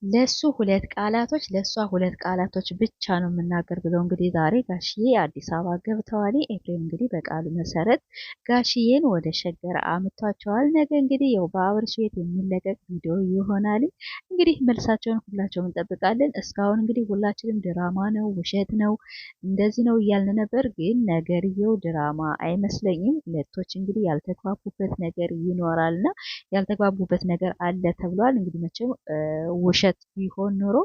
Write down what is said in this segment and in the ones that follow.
ለሱ ሁለት ቃላቶች ለሷ ሁለት ቃላቶች ብቻ ነው የምናገር ብለው እንግዲህ ዛሬ ጋሽዬ አዲስ አበባ ገብተዋል። ኤፍሬም እንግዲህ በቃሉ መሰረት ጋሽዬን ወደ ሸገር አምጥቷቸዋል። ነገ እንግዲህ ያው በአብርሽ ቤት የሚለቀቅ ቪዲዮ ይሆናል። እንግዲህ መልሳቸውን ሁላቸውም እንጠብቃለን። እስካሁን እንግዲህ ሁላችንም ድራማ ነው፣ ውሸት ነው፣ እንደዚህ ነው እያልን ነበር። ግን ነገርየው ድራማ አይመስለኝም። ሁለቶች እንግዲህ ያልተግባቡበት ነገር ይኖራልና ያልተግባቡበት ነገር አለ ተብሏል። እንግዲህ መቼም ውሸት ቢሆን ኖሮ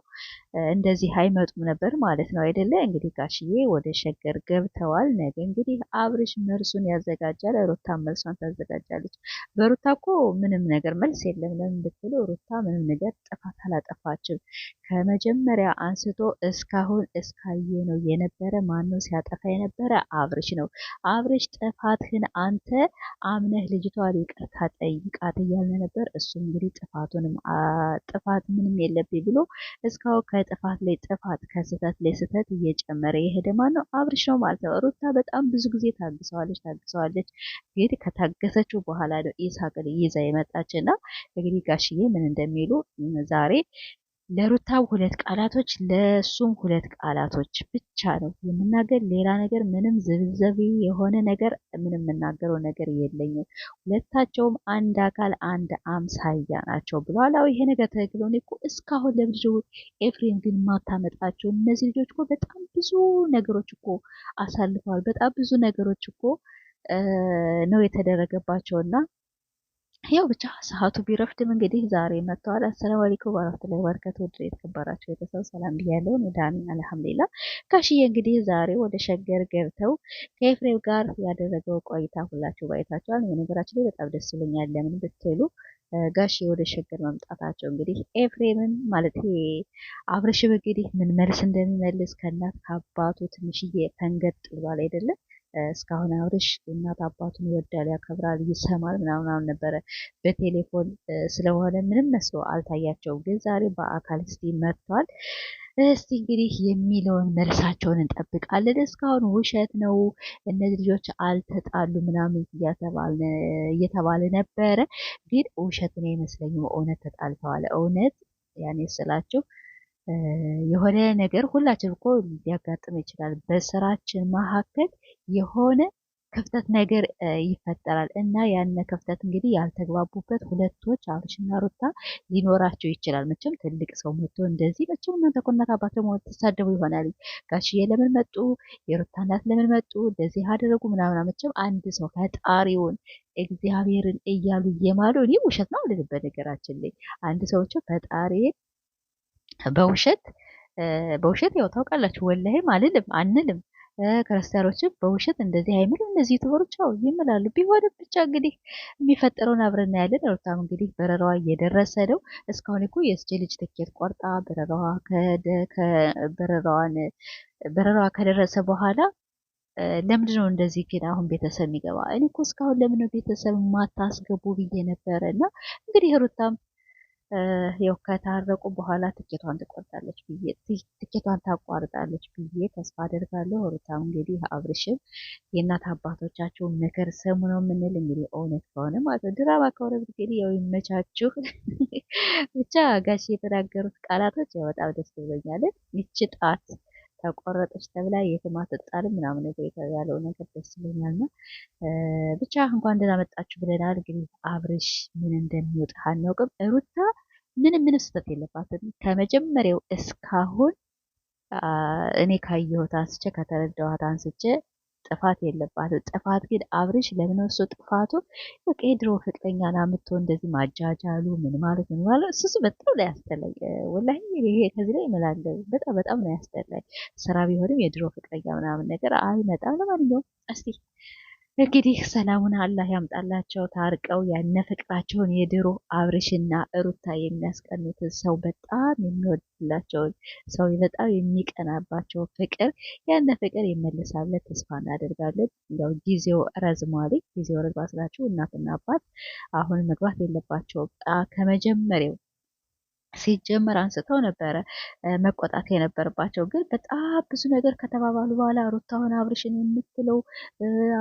እንደዚህ አይመጡም ነበር ማለት ነው አይደለ? እንግዲህ ጋሽዬ ወደ ሸገር ገብተዋል። ነገ እንግዲህ አብርሽ መልሱን ያዘጋጃል፣ ሩታ መልሷን ታዘጋጃለች። በሩታ እኮ ምንም ነገር መልስ የለም። ለምን ብትሉ ሩታ ምንም ነገር ጥፋት አላጠፋችም። ከመጀመሪያ አንስቶ እስካሁን እስካየ ነው የነበረ ማነው ሲያጠፋ የነበረ? አብርሽ ነው። አብርሽ ጥፋትህን አንተ አምነህ ልጅቷን ይቅርታ ጠይቃት እያልን ነበር። እሱም እንግዲህ ጥፋት ምንም የለብኝ ብሎ እስካሁን ከጥፋት ላይ ጥፋት ከስህተት ላይ ስህተት እየጨመረ የሄደ ማን ነው? አብርሽ ነው ማለት ነው። ሩታ በጣም ብዙ ጊዜ ታግሰዋለች። ግን ከታገሰችው በኋላ ነው ይሳቅን ይዛ የመጣች እና እንግዲህ ጋሽዬ ምን እንደሚሉ ዛሬ ለሩታ ሁለት ቃላቶች ለሱም ሁለት ቃላቶች ብቻ ነው የምናገር። ሌላ ነገር ምንም ዝብዘብ የሆነ ነገር ምንም የምናገረው ነገር የለኝም። ሁለታቸውም አንድ አካል አንድ አምሳያ ናቸው ብለዋል። አዎ ይሄ ነገር ተግሎ እኮ እስካሁን ለብዙ ኤፍሬም ግን ማታመጣቸው እነዚህ ልጆች እኮ በጣም ብዙ ነገሮች እኮ አሳልፈዋል። በጣም ብዙ ነገሮች እኮ ነው የተደረገባቸውና ያው ብቻ ሰዓቱ ቢረፍድም እንግዲህ ዛሬ መጥተዋል። አሰላሙ አለይኩም ወራህመቱላሂ ወበረካቱ። ወደ የተከበራችሁ ቤተሰብ ሰላም ብያለሁ። ዳኒ አልሐምዱሊላህ። ጋሽዬ እንግዲህ ዛሬ ወደ ሸገር ገብተው ከኤፍሬም ጋር ያደረገው ቆይታ ሁላችሁ ባይታችኋል። በነገራችን ላይ በጣም ደስ ብሎኛል። ለምን ብትሉ ጋሽ ወደ ሸገር መምጣታቸው እንግዲህ ኤፍሬምን ማለት አብርሽም እንግዲህ ምን መልስ እንደሚመልስ ከእናት ከአባቱ ትንሽዬ ፈንገጥ ብሏል አይደለም። እስካሁን አብርሽ እናት አባቱን ይወዳል፣ ያከብራል፣ ይሰማል ምናምን ነበረ በቴሌፎን ስለሆነ ምንም መስሎ አልታያቸውም። ግን ዛሬ በአካል እስቲ መጥቷል። እስቲ እንግዲህ የሚለውን መልሳቸውን እንጠብቃለን። እስካሁን ውሸት ነው እነዚህ ልጆች አልተጣሉ ምናምን እየተባለ ነበረ። ግን ውሸት ነው አይመስለኝም። እውነት ተጣልተዋል። እውነት ያኔ ስላችሁ የሆነ ነገር ሁላችን እኮ ሊያጋጥም ይችላል። በስራችን መካከል የሆነ ክፍተት ነገር ይፈጠራል እና ያን ክፍተት እንግዲህ ያልተግባቡበት ሁለቶች አብርሽና ሩታ ሊኖራቸው ይችላል። መቼም ትልቅ ሰው መጥቶ እንደዚህ መቼም እናንተ እኮ እናት አባት ደግሞ ተሳደቡ ይሆናል። ጋሽዬ ለምን መጡ፣ የሩታ እናት ለምን መጡ፣ እንደዚህ አደረጉ ምናምን። መቼም አንድ ሰው ፈጣሪውን እግዚአብሔርን እያሉ እየማሉ እኔ ውሸት ነው አልልም። በነገራችን ላይ አንድ ሰው ፈጣሪ በውሸት በውሸት ያው ታውቃላችሁ፣ ወላሂም አልልም አንልም። ክርስቲያኖችም በውሸት እንደዚህ አይምሉ። እነዚህ ዩቱበሮች አው ይምላሉ። ቢሆንም ብቻ እንግዲህ የሚፈጠረውን አብረን እናያለን። ሩታም እንግዲህ በረራዋ እየደረሰ ነው። እስካሁን እኮ የስጄ ልጅ ትኬት ቆርጣ በረራዋ ከደረሰ በኋላ ለምንድን ነው እንደዚህ ግን አሁን ቤተሰብ የሚገባ? እኔ እኮ እስካሁን ለምን ነው ቤተሰብ ማታስገቡ ብዬ ነበረ። እና እንግዲህ ሩታም ያው ከታረቁ በኋላ ትኬቷን ታቋርጣለች ብዬ ተስፋ አደርጋለሁ። ሩታም እንግዲህ አብርሽም የእናት አባቶቻችሁ ምክር ስሙ ነው የምንል እንግዲህ እውነት ከሆነ ማለት ነው። ድራማ ከሆነ እንግዲህ ያው ይመቻችሁ። ብቻ ጋሽ የተናገሩት ቃላቶች ያው በጣም ደስ ብሎኛል። ይቺ ጣት ተቆረጠች ተብላ የትም አትጣልም ምናምን ነገር ያለው ነገር ደስ ብሎኛል። እና ብቻ እንኳን ደህና መጣችሁ ብለናል። እንግዲህ አብርሽ ምን እንደሚወጣ አናውቅም። ሩታ ምንም ስህተት የለባትም ከመጀመሪያው እስካሁን እኔ ካየሁት አንስቼ ከተረዳኋት አንስቼ ጥፋት የለባትም። ጥፋት ግን አብርሽ ለምን እሱ ጥፋቱ በቃ የድሮ ፍቅረኛን አምጥቶ እንደዚህ ማጃጃሉ ምን ማለት እሱ በጣም ላይ ያስጠላኝ። ወላሂ ይሄ ከዚህ ላይ እምላለሁ በጣም ነው ያስጠላኝ። ስራ ቢሆንም የድሮ ፍቅረኛ ምናምን ነገር አይመጣም። ለማንኛውም እስቲ እንግዲህ ሰላሙን አላህ ያምጣላቸው። ታርቀው ያነ ፍቅራቸውን የድሮ አብርሽና ሩታ የሚያስቀኑትን ሰው በጣም የሚወድላቸውን ሰው በጣም የሚቀናባቸው ፍቅር ያነ ፍቅር ይመለሳል ተስፋ እናደርጋለን። ያው ጊዜው ረዝሟል። ጊዜው ረዝማ ስላችሁ እናትና አባት አሁን መግባት የለባቸውም ከመጀመሪያው ሲጀመር አንስተው ነበረ መቆጣት የነበረባቸው። ግን በጣም ብዙ ነገር ከተባባሉ በኋላ ሩታ ሆነ አብርሽን የምትለው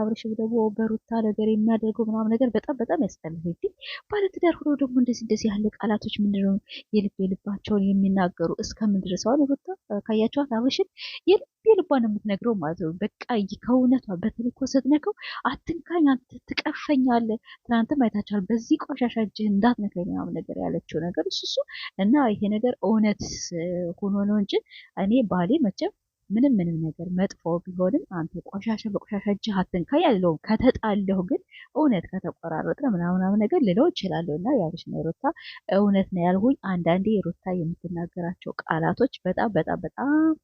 አብርሽም ደግሞ በሩታ ነገር የሚያደርገው ምናምን ነገር በጣም በጣም ያስጠላል። እንዴ ባለትዳር ሆኖ ደግሞ እንደዚህ ያለ ቃላቶች ምንድነው የልባቸውን የሚናገሩ እስከምን ድረስ? አሁን ሩታ ካያቸዋት አብርሽን የልቧን የምትነግረው ማለት ነው። በቃ ከእውነቷ በተለይ እኮ ስትነግረው አትንካኝ፣ አንተ ትቀፈኛለህ። ትናንትም አይታችኋል። በዚህ ቆሻሻ እጅህ እንዳትነካኝ ምናምን ነገር ያለችው ነገር እሱ እና ይሄ ነገር እውነት ሆኖ ነው እንጂ እኔ ባሌ መቼም ምንም ነገር መጥፎ ቢሆንም አንተ ቆሻሻ በቆሻሻ እጅህ አትንካኝ አልለውም። ከተጣለሁ ግን እውነት ከተቆራረጥን ምናምን ነገር ልለው እችላለሁ። እና የአብርሽና የሩታ እውነት ነው ያልሁኝ። አንዳንዴ የሩታ የምትናገራቸው ቃላቶች በጣም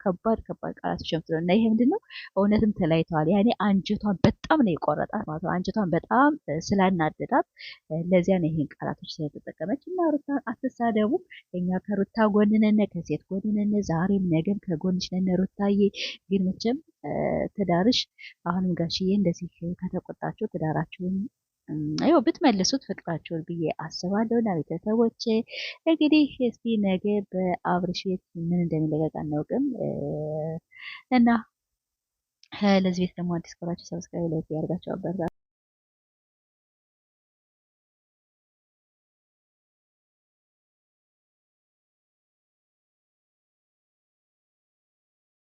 ከባድ ቃላቶች የምትለው እና ይሄ ምንድን ነው? እውነትም ተለያይተዋል። ያኔ አንጀቷን በጣም ነው የቆረጣት ማለት ነው። አንጀቷን በጣም ስላናደዳት ለዚያ ነው ይሄን ቃላቶች ስለተጠቀመች። እና ሩታ አትሳደቡ። እኛ ከሩታ ጎን ነን፣ ከሴት ጎን ነን፣ ዛሬም ነገም ከጎንሽ ነን ሩታዬ። ግን መቼም ትዳርሽ አሁንም ጋሽዬ እንደዚህ ከተቆጣችሁ ትዳራችሁን ያው ብትመልሱት ፍቅራችሁን ብዬ አስባለሁ። እና ቤተሰቦች እንግዲህ እስቲ ነገ በአብርሽ ቤት ምን እንደሚለቀቅ አናውቅም እና ለዚህ ቤት ደግሞ አዲስ ከሆናችሁ ሰብስክራይብ፣ ላይክ ያደርጋችሁ አበረታቱ።